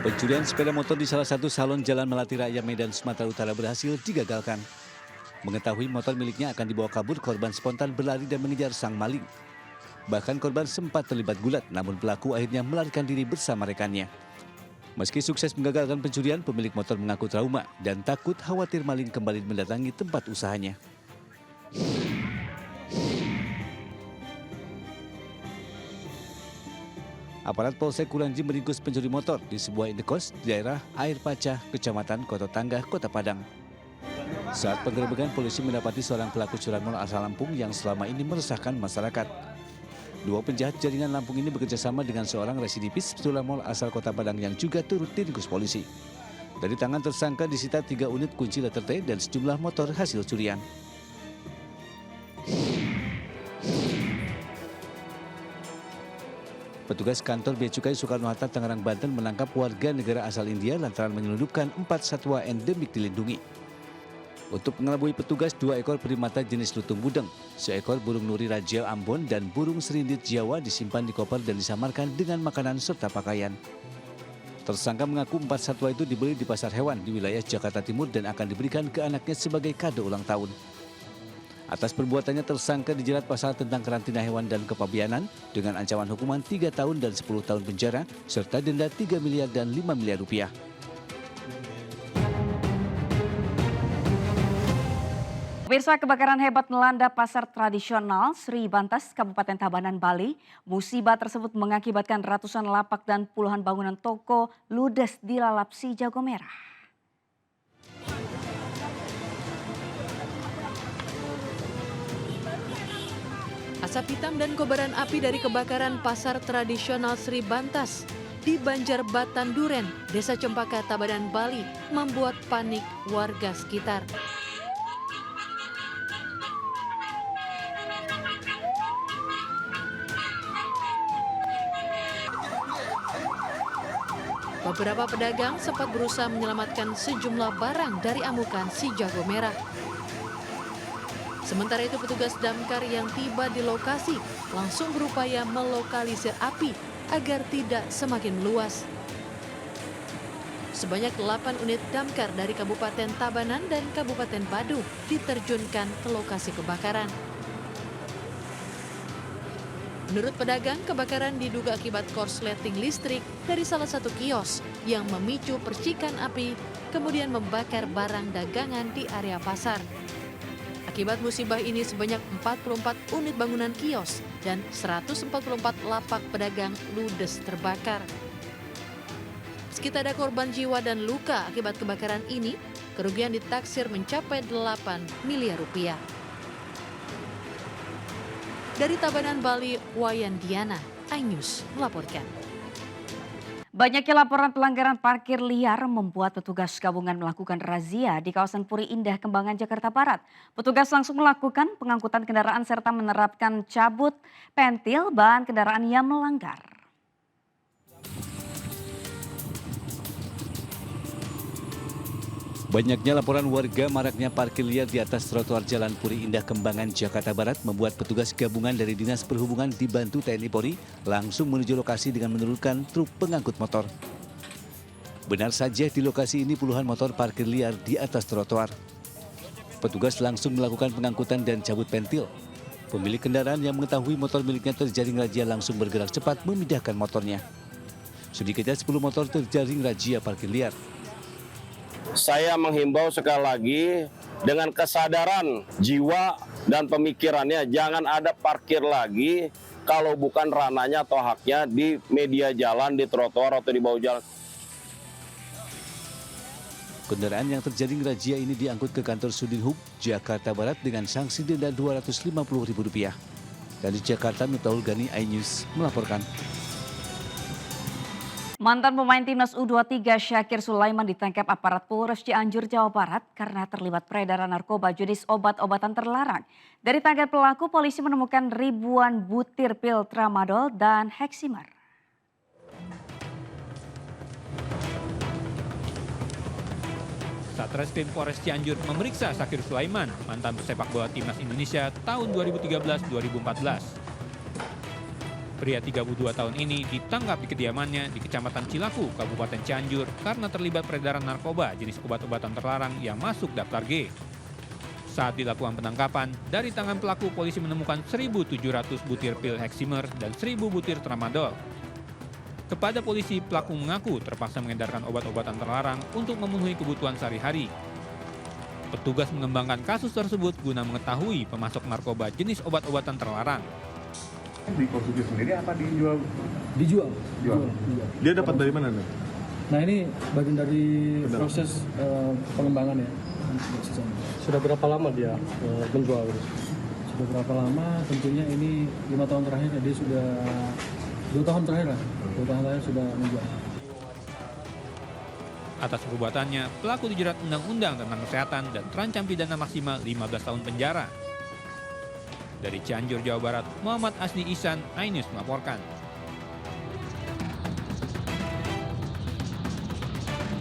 Pencurian sepeda motor di salah satu salon Jalan Melati Raya Medan, Sumatera Utara berhasil digagalkan. Mengetahui motor miliknya akan dibawa kabur, korban spontan berlari dan mengejar sang maling. Bahkan korban sempat terlibat gulat, namun pelaku akhirnya melarikan diri bersama rekannya. Meski sukses menggagalkan pencurian, pemilik motor mengaku trauma dan takut khawatir maling kembali mendatangi tempat usahanya. Aparat Polsek Kuranji meringkus pencuri motor di sebuah indekos di daerah Air Pacah, Kecamatan Koto Tangga, Kota Padang. Saat penggerebekan, polisi mendapati seorang pelaku curanmor asal Lampung yang selama ini meresahkan masyarakat. Dua penjahat jaringan Lampung ini bekerjasama dengan seorang residivis curanmor asal Kota Padang yang juga turut diringkus polisi. Dari tangan tersangka disita 3 unit kunci letter T dan sejumlah motor hasil curian. Petugas kantor Bea Cukai Soekarno-Hatta, Tangerang, Banten menangkap warga negara asal India lantaran menyelundupkan 4 satwa endemik dilindungi. Untuk mengelabui petugas, 2 ekor primata jenis lutung budeng, seekor burung nuri raja Ambon dan burung serindit Jawa disimpan di koper dan disamarkan dengan makanan serta pakaian. Tersangka mengaku 4 satwa itu dibeli di pasar hewan di wilayah Jakarta Timur dan akan diberikan ke anaknya sebagai kado ulang tahun. Atas perbuatannya, tersangka dijerat pasal tentang karantina hewan dan kepabianan dengan ancaman hukuman 3 tahun dan 10 tahun penjara serta denda 3 miliar dan 5 miliar rupiah. Pemirsa, kebakaran hebat melanda pasar tradisional Sri Bantas, Kabupaten Tabanan, Bali. Musibah tersebut mengakibatkan ratusan lapak dan puluhan bangunan toko ludes dilalap si jago merah. Asap hitam dan kobaran api dari kebakaran pasar tradisional Sri Bantas di Banjarbatan Duren, Desa Cempaka, Tabanan, Bali membuat panik warga sekitar. Beberapa pedagang sempat berusaha menyelamatkan sejumlah barang dari amukan si jago merah. Sementara itu petugas damkar yang tiba di lokasi langsung berupaya melokalisir api agar tidak semakin meluas. Sebanyak 8 unit damkar dari Kabupaten Tabanan dan Kabupaten Badung diterjunkan ke lokasi kebakaran. Menurut pedagang, kebakaran diduga akibat korsleting listrik dari salah satu kios yang memicu percikan api, kemudian membakar barang dagangan di area pasar. Akibat musibah ini sebanyak 44 unit bangunan kios dan 144 lapak pedagang ludes terbakar. Meski tak ada korban jiwa dan luka akibat kebakaran ini, kerugian ditaksir mencapai 8 miliar rupiah. Dari Tabanan, Bali, Wayan Diana, iNews melaporkan. Banyaknya laporan pelanggaran parkir liar membuat petugas gabungan melakukan razia di kawasan Puri Indah, Kembangan, Jakarta Barat. Petugas langsung melakukan pengangkutan kendaraan serta menerapkan cabut pentil ban kendaraan yang melanggar. Banyaknya laporan warga maraknya parkir liar di atas trotoar Jalan Puri Indah, Kembangan, Jakarta Barat membuat petugas gabungan dari Dinas Perhubungan dibantu TNI Polri langsung menuju lokasi dengan menurunkan truk pengangkut motor. Benar saja, di lokasi ini puluhan motor parkir liar di atas trotoar. Petugas langsung melakukan pengangkutan dan cabut pentil. Pemilik kendaraan yang mengetahui motor miliknya terjaring razia langsung bergerak cepat memindahkan motornya. Sedikitnya 10 motor terjaring razia parkir liar. Saya menghimbau sekali lagi dengan kesadaran jiwa dan pemikirannya, jangan ada parkir lagi kalau bukan ranahnya atau haknya di media jalan, di trotoar atau di bawah jalan. Kendaraan yang terjaring razia ini diangkut ke kantor Sudinhub Jakarta Barat dengan sanksi denda Rp250.000. Dari Jakarta, Miftahul Gani, iNews melaporkan. Mantan pemain timnas U23 Syakir Sulaiman ditangkap aparat Polres Cianjur, Jawa Barat karena terlibat peredaran narkoba jenis obat-obatan terlarang. Dari tangan pelaku, polisi menemukan ribuan butir pil tramadol dan heksimer. Satreskrim Polres Cianjur memeriksa Syakir Sulaiman, mantan pesepak bola timnas Indonesia tahun 2013-2014. Pria 32 tahun ini ditangkap di kediamannya di Kecamatan Cilaku, Kabupaten Cianjur karena terlibat peredaran narkoba jenis obat-obatan terlarang yang masuk daftar G. Saat dilakukan penangkapan, dari tangan pelaku polisi menemukan 1.700 butir pil Heximer dan 1.000 butir tramadol. Kepada polisi, pelaku mengaku terpaksa mengedarkan obat-obatan terlarang untuk memenuhi kebutuhan sehari-hari. Petugas mengembangkan kasus tersebut guna mengetahui pemasok narkoba jenis obat-obatan terlarang. Dikonsumsi sendiri apa dijual? Dijual. Dia dapat dari mana nih? Nah ini bagian dari proses pengembangan ya. Sudah berapa lama dia menjual? Sudah berapa lama? Tentunya ini 5 tahun terakhir. Jadi sudah 2 tahun terakhir lah. 2 tahun terakhir sudah menjual. Atas perbuatannya, pelaku dijerat Undang-Undang tentang Kesehatan dan terancam pidana maksimal 15 tahun penjara. Dari Cianjur, Jawa Barat, Muhammad Asdi Ihsan, iNews melaporkan.